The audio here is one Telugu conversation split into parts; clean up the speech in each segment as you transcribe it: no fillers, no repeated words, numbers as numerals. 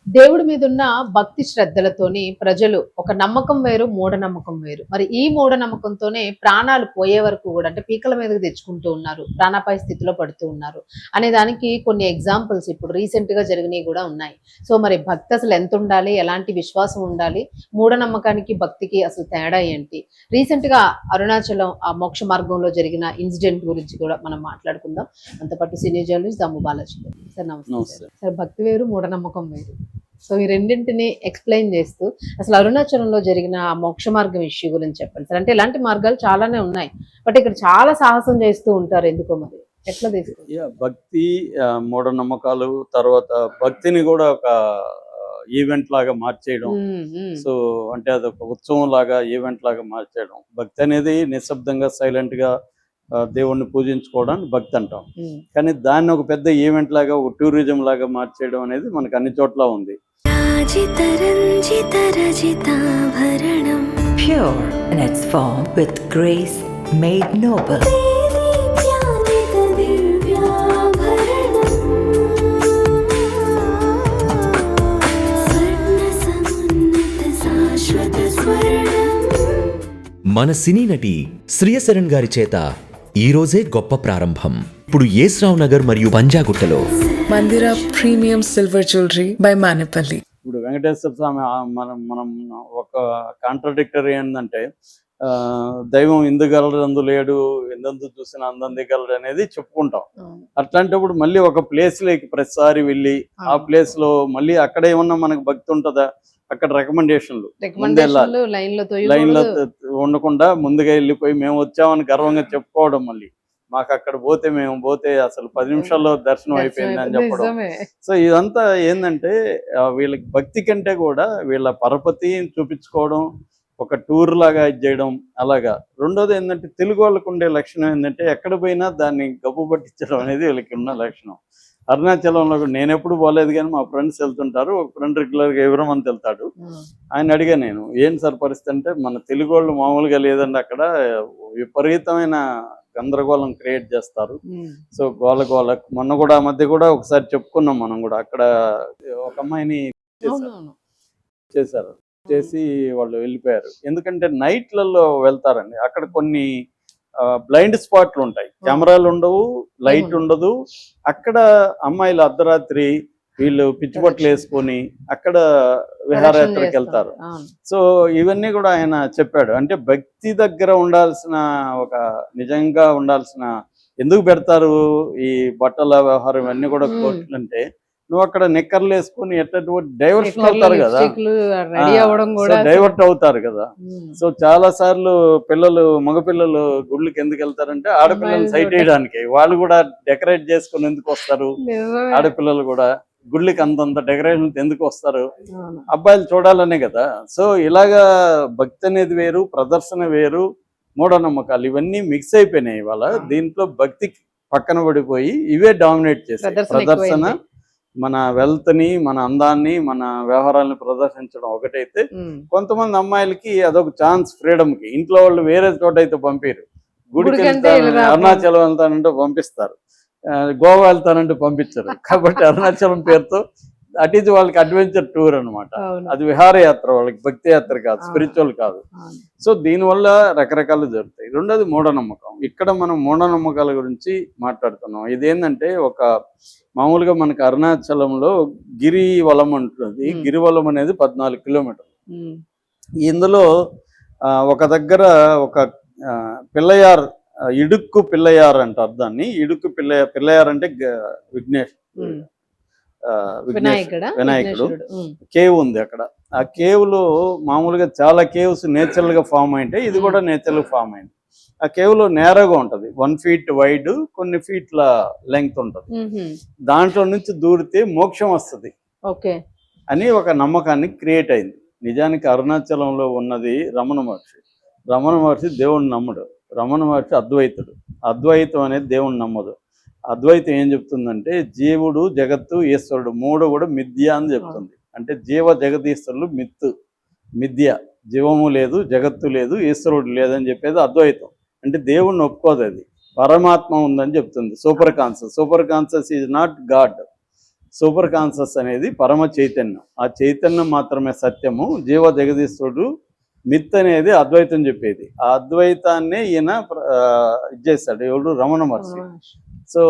దేవుడి మీదున్న భక్తి శ్రద్ధలతోని ప్రజలు ఒక నమ్మకం వేరు, మూఢనమ్మకం వేరు. మరి ఈ మూఢనమ్మకంతోనే ప్రాణాలు పోయే వరకు గూడా అంటే పీకల మీదకి తెచ్చుకుంటూ ఉన్నారు. ప్రాణాపాయ స్థితిలో పడుతూ ఉన్నారు. అనే దానికి కొన్ని ఎగ్జాంపుల్స్ ఇప్పుడు రీసెంట్‌గా జరిగినయి గూడా ఉన్నాయి. సో, మరి భక్తి అసలు ఎంతుండాలి? ఎలాంటి విశ్వాసం ఉండాలి? మూఢనమ్మకానికి, భక్తికి అసలు తేడా ఏంటి? రీసెంట్‌గా అరుణాచలం ఆ మోక్ష మార్గంలో జరిగిన ఇన్సిడెంట్ గురించి కూడా మనం మాట్లాడుకుందాం. మనతో పాటు సీనియర్ జర్నలిస్ట్ దమ్ము బాలాజీ గారు. సార్ నమస్తే నమస్తే. సార్. సార్ భక్తి వేరు, మూఢనమ్మకం వేరు. సో ఈ రెండింటిని ఎక్స్‌ప్లెయిన్ చేస్తూ అసలు అరుణాచలంలో జరిగిన ఆ మోక్ష మార్గం ఇష్యూ గురించి చెప్పండి సార్. అంటే ఇలాంటి మార్గాలు చాలానే ఉన్నాయి. బట్ ఇక్కడ చాలా సాహసం చేస్తూ ఉంటారు ఎందుకో మరి. ఎట్లా తీసుకుంటారు? భక్తి, మూఢనమ్మకాలు, తర్వాత భక్తిని కూడా ఒక ఈవెంట్ లాగా మార్చేయడం. హ్మ్. హ్మ్. సో అంటే అదొక ఉత్సవం లాగా, ఈవెంట్ లాగా మార్చేయడం. భక్తి అనేది నిశ్శబ్దంగా, సైలెంట్ గా దేవుణ్ణి పూజించుకోవడానికి భక్తి అంటాం. హ్మ్. కానీ దాన్ని ఒక పెద్ద ఈవెంట్ లాగా, ఒక టూరిజం లాగా మార్చేయడం అనేది మనకు అన్ని చోట్ల ఉంది. Pure in its form with grace made noble. మన సినీ నటి శ్రియశరణ్ గారి చేత ఈ రోజే గొప్ప ప్రారంభం. ఇప్పుడు యేస్రావ్ నగర్ మరియు పంజాగుట్టలో మందిర premium silver jewellery by Manepalli. ఇప్పుడు వెంకటేశ్వర స్వామి మనం మనం ఒక కాంట్రడిక్టరీ ఏంటంటే దైవం ఇందుగలడు అందు లేడు, ఎందు చూసిన అందందిగలడు అనేది చెప్పుకుంటాం. అట్లాంటప్పుడు మళ్ళీ ఒక ప్లేస్ లోకి ప్రతిసారి వెళ్ళి ఆ ప్లేస్ లో మళ్ళీ అక్కడ ఏమన్నా మనకు భక్తి ఉంటుందా? అక్కడ రికమెండేషన్లు లైన్ లో ఉండకుండా ముందుగా వెళ్ళిపోయి మేము వచ్చామని గర్వంగా చెప్పుకోవడం, మళ్ళీ మాకు అక్కడ పోతే అసలు 10 నిమిషాల్లో దర్శనం అయిపోయింది అని చెప్పడం. సో ఇదంతా ఏంటంటే వీళ్ళకి భక్తి కంటే కూడా వీళ్ళ పరపతిని చూపించుకోవడం, ఒక టూర్ లాగా చేయడం అలాగా. రెండోది ఏంటంటే తెలుగు వాళ్ళకు ఉండే లక్షణం ఏంటంటే ఎక్కడ పోయినా దాన్ని గబ్బు పట్టించడం అనేది వీళ్ళకి ఉన్న లక్షణం. అరుణాచలంలో కూడా నేను ఎప్పుడు పోలేదు, కానీ మా ఫ్రెండ్స్ వెళ్తుంటారు. ఒక ఫ్రెండ్ రెగ్యులర్గా ఎవరమంత వెళ్తాడు. ఆయన అడిగా నేను, ఏం సార్ పరిస్థితి అంటే, మన తెలుగు వాళ్ళు మామూలుగా లేదండి, అక్కడ విపరీతమైన గందరగోళం క్రియేట్ చేస్తారు. సో గోల మొన్న కూడా మధ్య కూడా ఒకసారి చెప్పుకున్నాం మనం కూడా. అక్కడ ఒక అమ్మాయిని చేశారు, చేసి వాళ్ళు వెళ్ళిపోయారు. ఎందుకంటే నైట్లలో వెళ్తారండి. అక్కడ కొన్ని బ్లైండ్ స్పాట్లు ఉంటాయి, కెమెరాలు ఉండవు, లైట్ ఉండదు. అక్కడ అమ్మాయిలు అర్ధరాత్రి వీళ్ళు పిచ్చిపట్లు వేసుకొని అక్కడ విహారయాత్రకు వెళ్తారు. సో ఇవన్నీ కూడా ఆయన చెప్పాడు. అంటే భక్తి దగ్గర ఉండాల్సిన, ఒక నిజంగా ఉండాల్సిన, ఎందుకు పెడతారు ఈ బట్టల వ్యవహారం ఇవన్నీ కూడా కోర్టులు అంటే, నువ్వు అక్కడ నిక్కర్లు వేసుకుని ఎటువంటి డైవర్షన్ అవుతారు కదా, డైవర్ట్ అవుతారు కదా. సో చాలా సార్లు మగపిల్లలు గుళ్ళకి ఎందుకు వెళ్తారంటే ఆడపిల్లలు సైట్ వేయడానికి. వాళ్ళు కూడా డెకరేట్ చేసుకుని ఎందుకు వస్తారు? ఆడపిల్లలు కూడా గుళ్ళకి అంతంత డెకరేషన్ ఎందుకు వస్తారు? అబ్బాయిలు చూడాలనే కదా. సో ఇలాగా భక్తి అనేది వేరు, ప్రదర్శన వేరు, మూఢనమ్మకాలు ఇవన్నీ మిక్స్ అయిపోయినాయి ఇవాళ. దీంట్లో భక్తి పక్కన పడిపోయి ఇవే డామినేట్ చేస్తాయి. ప్రదర్శన మన వెల్త్ ని, మన అందాన్ని, మన వ్యవహారాలను ప్రదర్శించడం ఒకటైతే, కొంతమంది అమ్మాయిలకి అదొక ఛాన్స్, ఫ్రీడమ్ కి. ఇంట్లో వాళ్ళు వేరే చోట అయితే పంపిరు. గుడికి వెళ్తాను, అరుణాచలం వెళ్తానంటే పంపిస్తారు, గోవా వెళ్తానంటే పంపించరు. కాబట్టి అరుణాచలం పేరుతో అటు ఇది వాళ్ళకి అడ్వెంచర్ టూర్ అనమాట. అది విహారయాత్ర, వాళ్ళకి భక్తి యాత్ర కాదు, స్పిరిచువల్ కాదు. సో దీనివల్ల రకరకాలు జరుగుతాయి. రెండోది మూఢనమ్మకం. ఇక్కడ మనం మూఢనమ్మకాల గురించి మాట్లాడుతున్నాం. ఇదేంటంటే ఒక మామూలుగా మనకు అరుణాచలంలో గిరివలం ఉంటుంది. గిరివలం అనేది 14 కిలోమీటర్లు. ఇందులో ఒక దగ్గర ఒక పిల్లయార్, ఇడుక్కు పిల్లయార్ అంటారు దాన్ని. ఇడుక్కు పిల్లయార్ అంటే వినాయకుడు కేవ్ ఉంది అక్కడ. ఆ కేవ్ లో మామూలుగా చాలా కేవ్స్ నేచురల్ గా ఫామ్ అయింటాయి, ఇది కూడా నేచురల్ ఫామ్ అయింది. ఆ కేవ్ లో నేరగా ఉంటది, 1 feet వైడ్, కొన్ని ఫీట్ల లెంగ్త్ ఉంటది. దాంట్లో నుంచి దూరితే మోక్షం వస్తుంది అని ఒక నమ్మకాన్ని క్రియేట్ అయింది. నిజానికి అరుణాచలంలో ఉన్నది రమణ మహర్షి. రమణ మహర్షి దేవుణ్ణి నమ్మడు. రమణ మహర్షి అద్వైతుడు. అద్వైతం అనేది దేవుణ్ణి నమ్మదు. అద్వైతం ఏం చెప్తుందంటే జీవుడు, జగత్తు, ఈశ్వరుడు మూడు కూడా మిథ్య అని చెప్తుంది. అంటే జీవ జగదీశ్వరులు మిథ్య, జీవము లేదు, జగత్తు లేదు, ఈశ్వరుడు లేదని చెప్పేది అద్వైతం. అంటే దేవుణ్ణి ఒప్పుకోదు, అది పరమాత్మ ఉందని చెప్తుంది. Super conscious is not God. Super conscious అనేది పరమ చైతన్యం. ఆ చైతన్యం మాత్రమే సత్యము, జీవ జగదీశ్వరుడు మిత్ అనేది అద్వైతం చెప్పేది. ఆ అద్వైతాన్ని ఈయన ఇచ్చేస్తాడు ఎవరు, రమణ మహర్షి. సో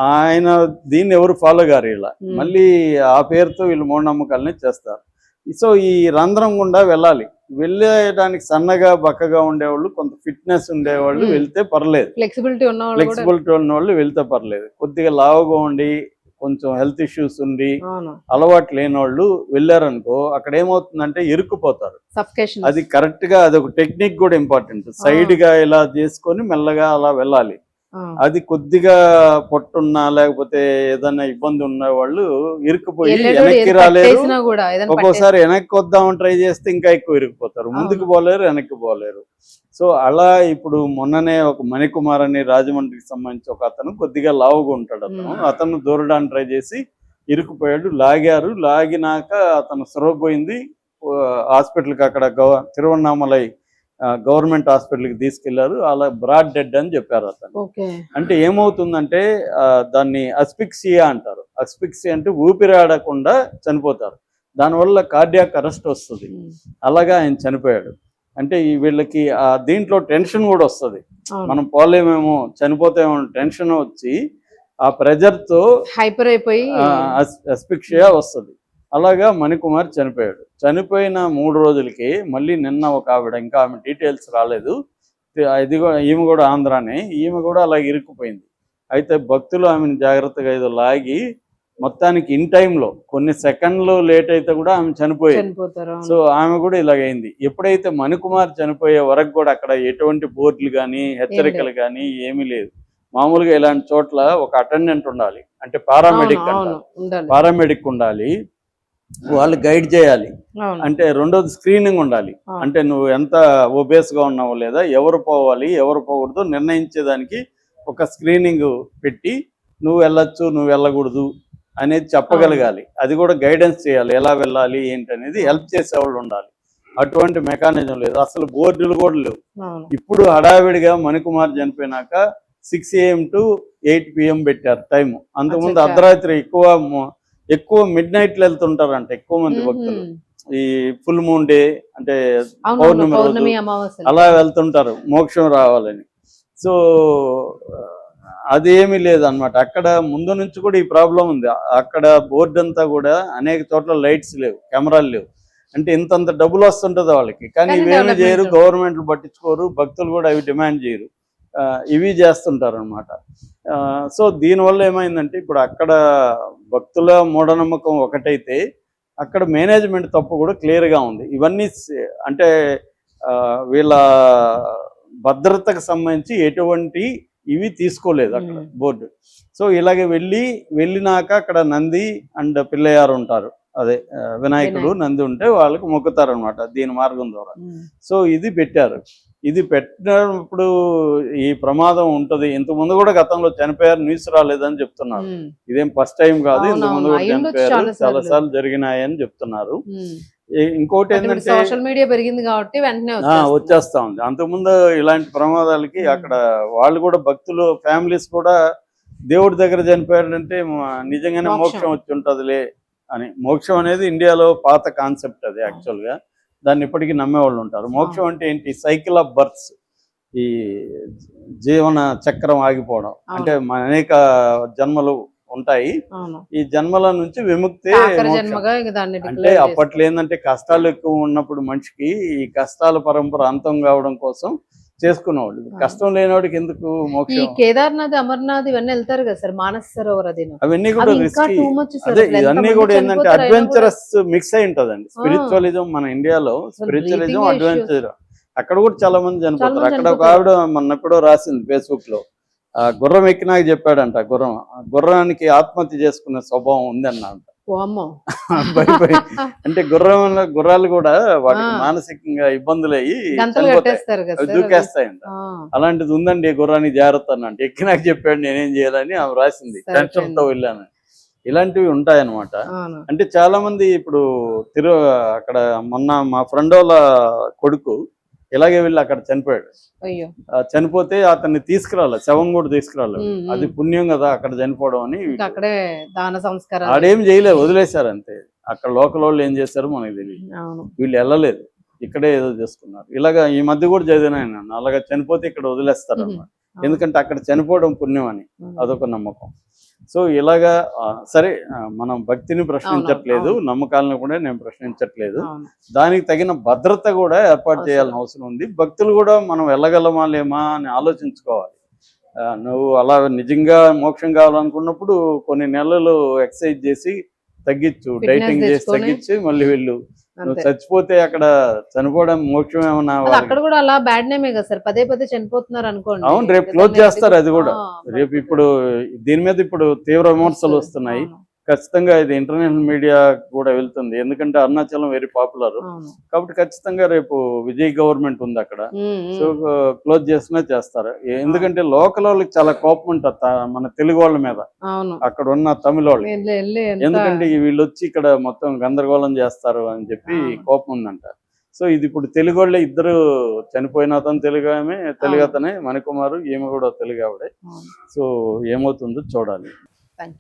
ఆయన దీన్ని ఎవరు ఫాలో గారు ఇలా మళ్ళీ ఆ పేరుతో వీళ్ళు మూఢనమ్మకాలని చేస్తారు. సో ఈ రంధ్రం గుండా వెళ్ళాలి, వెళ్ళేయడానికి సన్నగా బక్కగా ఉండేవాళ్ళు, కొంత ఫిట్నెస్ ఉండేవాళ్ళు వెళ్తే పర్లేదు, ఫ్లెక్సిబిలిటీ ఉన్న వాళ్ళు వెళ్తే పర్లేదు. కొద్దిగా లావుగా ఉండి కొంచెం హెల్త్ ఇష్యూస్ ఉండి అలవాటు లేని వాళ్ళు వెళ్ళారనుకో అక్కడ ఏమవుతుందంటే ఇరుక్కుపోతారు. అది కరెక్ట్ గా అది ఒక టెక్నిక్ కూడా ఇంపార్టెంట్. సైడ్ గా ఇలా చేసుకొని మెల్లగా అలా వెళ్ళాలి. అది కొద్దిగా పొట్టున్నా లేకపోతే ఏదైనా ఇబ్బంది ఉన్న వాళ్ళు ఇరుక్కుపోయి వెనక్కి రాలేరు. ఒక్కోసారి వెనక్కి వద్దామని ట్రై చేస్తే ఇంకా ఎక్కువ ఇరుక్కుపోతారు, ముందుకు పోలేరు వెనక్కి పోలేరు. సో అలా ఇప్పుడు మొన్ననే ఒక మణికుమార్ అని రాజమండ్రికి సంబంధించి ఒక అతను కొద్దిగా లావుగా ఉంటాడు, అతను దూరడానికి ట్రై చేసి ఇరుక్కుపోయాడు, లాగారు. లాగినాక అతను సొరపోయింది, హాస్పిటల్కి అక్కడ తిరువన్నామలై గవర్నమెంట్ హాస్పిటల్కి తీసుకెళ్లారు. అలా బ్రాడ్ డెడ్ అని చెప్పారు అతను. అంటే ఏమవుతుందంటే దాన్ని అస్ఫిక్సియా అంటారు. అస్ఫిక్సియా అంటే ఊపిరాడకుండా చనిపోతారు, దానివల్ల కార్డియాక్ అరెస్ట్ వస్తుంది. అలాగా ఆయన చనిపోయాడు. అంటే వీళ్ళకి దీంట్లో టెన్షన్ కూడా వస్తుంది, మనం పోలేమేమో చనిపోతేమో టెన్షన్ వచ్చి ఆ ప్రెజర్తో హైపర్ అయిపోయి అస్ఫిక్సియా వస్తుంది. అలాగా మణికుమార్ చనిపోయాడు. చనిపోయిన 3 రోజులకి మళ్ళీ నిన్న ఒక ఆవిడ, ఇంకా ఆమె డీటెయిల్స్ రాలేదు, ఇది కూడా ఈమె కూడా ఆంధ్రానే, ఈమె కూడా అలాగే ఇరుక్కుపోయింది. అయితే భక్తులు ఆమెను జాగ్రత్తగా ఏదో లాగి మొత్తానికి ఇన్ టైంలో కొన్ని సెకండ్లు లేట్ అయితే కూడా ఆమె చనిపోయింది. సో ఆమె కూడా ఇలాగైంది. ఎప్పుడైతే మణికుమార్ చనిపోయే వరకు కూడా అక్కడ ఎటువంటి బోర్డులు కానీ హెచ్చరికలు కానీ ఏమీ లేదు. మామూలుగా ఇలాంటి చోట్ల ఒక అటెండెంట్ ఉండాలి, అంటే పారామెడిక్ ఉండాలి, వాళ్ళు గైడ్ చేయాలి. అంటే రెండోది స్క్రీనింగ్ ఉండాలి, అంటే నువ్వు ఎంత ఒబేస్ గా ఉన్నావో లేదా, ఎవరు పోవాలి ఎవరు పోకూడదు నిర్ణయించేదానికి ఒక స్క్రీనింగ్ పెట్టి నువ్వు వెళ్ళొచ్చు నువ్వు వెళ్ళకూడదు అనేది చెప్పగలగాలి. అది కూడా గైడెన్స్ చేయాలి, ఎలా వెళ్ళాలి ఏంటనేది హెల్ప్ చేసేవాళ్ళు ఉండాలి. అటువంటి మెకానిజం లేదు, అసలు బోర్డులు కూడా లేవు. ఇప్పుడు హడావిడిగా మణికుమార్ చనిపోయినాక 6 AM to 8 PM పెట్టారు టైము. అంతకుముందు అర్ధరాత్రి ఎక్కువ మిడ్ నైట్ వెళ్తుంటారంట ఎక్కువ మంది భక్తులు. ఈ ఫుల్ మూన్ డే అంటే పౌర్ణమి రోజు అలా వెళ్తుంటారు మోక్షం రావాలని. సో అదేమీ లేదన్నమాట. అక్కడ ముందు నుంచి కూడా ఈ ప్రాబ్లం ఉంది. అక్కడ బోర్డు అంతా కూడా అనేక చోట్ల లైట్స్ లేవు, కెమెరాలు లేవు. అంటే ఇంతంత డబ్బులు వస్తుంటది వాళ్ళకి, కానీ ఇవేమీ చేయరు, గవర్నమెంట్లు పట్టించుకోరు, భక్తులు కూడా అవి డిమాండ్ చేయరు, ఇవి చేస్తుంటారు అనమాట. సో దీనివల్ల ఏమైందంటే ఇప్పుడు అక్కడ భక్తుల మూఢనమ్మకం ఒకటైతే అక్కడ మేనేజ్మెంట్ తప్పు కూడా క్లియర్గా ఉంది. ఇవన్నీ అంటే వీళ్ళ భద్రతకు సంబంధించి ఎటువంటి ఇవి తీసుకోలేదు అక్కడ బోర్డు. సో ఇలాగే వెళ్ళినాక అక్కడ నంది అండ్ పిల్లయ్యారు ఉంటారు, అదే వినాయకుడు నంది ఉంటే వాళ్ళకి మొక్కుతారు అనమాట దీని మార్గం ద్వారా. సో ఇది పెట్టారు. ఇది పెట్టినప్పుడు ఈ ప్రమాదం ఉంటది. ఇంతకుముందు కూడా గతంలో చనిపోయారు, న్యూస్ రాలేదని చెప్తున్నారు. ఇదేం ఫస్ట్ టైం కాదు, ఇంతకుముందు కూడా చనిపోయారు, చాలా సార్లు జరిగినాయని చెప్తున్నారు. ఇంకోటి ఏంటంటే సోషల్ మీడియా పెరిగింది కాబట్టి వెంటనే వచ్చేస్తా ఉంది. అంతకుముందు ఇలాంటి ప్రమాదాలకి అక్కడ వాళ్ళు కూడా భక్తులు ఫ్యామిలీస్ కూడా దేవుడి దగ్గర చనిపోయారంటే నిజంగానే మోక్షం వచ్చి ఉంటదిలే అని. మోక్షం అనేది ఇండియాలో పాత కాన్సెప్ట్, అది యాక్చువల్ గా దాన్ని ఇప్పటికీ నమ్మేవాళ్ళు ఉంటారు. మోక్షం అంటే ఏంటి, సైకిల్ ఆఫ్ బర్త్స్, ఈ జీవన చక్రం ఆగిపోవడం, అంటే అనేక జన్మలు ఉంటాయి, ఈ జన్మల నుంచి విముక్తి. అంటే అప్పట్లో ఏంటంటే కష్టాలు ఎక్కువ ఉన్నప్పుడు మనిషికి ఈ కష్టాల పరంపర అంతం కావడం కోసం చేసుకునేవాళ్ళు. కష్టం లేనివాడికి ఎందుకు మోక్షం. కేదార్నాథ్, అమర్నాథ్ ఇవన్నీ వెళ్తారు కదా సార్, మానస సరోవర్ అవన్నీ కూడా రిస్కీ. అదే ఇవన్నీ కూడా ఏంటంటే అడ్వెంచరస్ మిక్స్ అయి ఉంటదండి. స్పిరిచువలిజం మన ఇండియాలో స్పిరిచువలిజం అడ్వెంచర్, అక్కడ కూడా చాలా మంది చనిపోతారు. అక్కడ ఒక ఆవిడ మొన్న ఎప్పుడో రాసింది ఫేస్బుక్ లో, గుర్రం ఎక్కినాక చెప్పాడంట, గుర్రానికి ఆత్మహత్య చేసుకునే స్వభావం ఉంది అన్నంట. అంటే గుర్రాలు కూడా వాటికి మానసికంగా ఇబ్బందులు అయ్యి దూకేస్తాయంట. అలాంటిది ఉందండి గుర్రానికి జాగ్రత్త అన్నంట. ఎక్కినాక చెప్పాడు నేనేం చేయాలని ఆమె రాసింది, టెన్షన్ తో వెళ్ళాను. ఇలాంటివి ఉంటాయన్నమాట. అంటే చాలా మంది ఇప్పుడు అక్కడ మొన్న మా ఫ్రెండ్ వాళ్ళ కొడుకు ఇలాగే వెళ్ళి అక్కడ చనిపోయాడు. అయ్యో. చనిపోతే అతన్ని తీసుకురాలి, శవం కూడా తీసుకురాలి. ఉమ్, అది పుణ్యం కదా అక్కడ చనిపోవడం అని. ఇంకా అక్కడే దాన సంస్కారాలు. ఆడేం చేయలేదు, వదిలేశారు అంతే. అక్కడ లోకల్ వాళ్ళు ఏం చేశారో మనకి తెలియదు. అవును. వీళ్ళు వెళ్ళలేదు, ఇక్కడే ఏదో చేసుకున్నారు. ఇలాగా ఈ మధ్య కూడా చదివినాను, అలాగా చనిపోతే ఇక్కడ వదిలేస్తారు అన్నమాట. ఎందుకంటే అక్కడ చనిపోవడం పుణ్యం అని అదొక నమ్మకం. సో ఇలాగా సరే, మనం భక్తిని ప్రశ్నించట్లేదు, నమ్మకాలను కూడా నేను ప్రశ్నించట్లేదు. అవును. దానికి తగిన భద్రత కూడా ఏర్పాటు చేయాల్సిన అవసరం ఉంది. భక్తులు కూడా మనం వెళ్ళగలమా లేమా అని ఆలోచించుకోవాలి. నువ్వు అలా నిజంగా మోక్షం కావాలనుకున్నప్పుడు కొన్ని నెలలు ఎక్సర్సైజ్ చేసి తగ్గించు, డైటింగ్ చేసి తగ్గించి మళ్ళీ వెళ్ళు. నువ్వు అంతే. చచ్చిపోతే అక్కడ చనిపోవడం మోక్షం ఏమన్నా అది అక్కడ కూడా అలా బ్యాడ్ నేమే కదా సార్, పదే పదే చనిపోతున్నారు అనుకోండి. అవును, రేపు క్లోజ్ చేస్తారు అది కూడా. రేపు ఇప్పుడు దీని మీద ఇప్పుడు తీవ్ర విమర్శలు వస్తున్నాయి. అవును, ఖచ్చితంగా ఇది ఇంటర్నేషనల్ మీడియా కూడా వెళ్తుంది, ఎందుకంటే అరుణాచలం వెరీ పాపులర్. అవును. కాబట్టి ఖచ్చితంగా రేపు విజయ్ గవర్నమెంట్ ఉంది అక్కడ, సో క్లోజ్ చేసినా చేస్తారు. ఎందుకంటే లోకల్ వాళ్ళకి చాలా కోపం ఉంటుంది మన తెలుగు వాళ్ళ మీద, అవును. అక్కడ ఉన్న తమిళ వాళ్ళు. ఎందుకంటే వీళ్ళు వచ్చి ఇక్కడ మొత్తం గందరగోళం చేస్తారు అని చెప్పి కోపం ఉందంట. సో ఇది ఇప్పుడు తెలుగు వాళ్ళే ఇద్దరు చనిపోయిన అతను తెలుగు ఆమె, తెలుగు అతనే మణికుమారు, ఈమె కూడా తెలుగు ఆవిడే. సో ఏమవుతుందో చూడాలి. Thank you.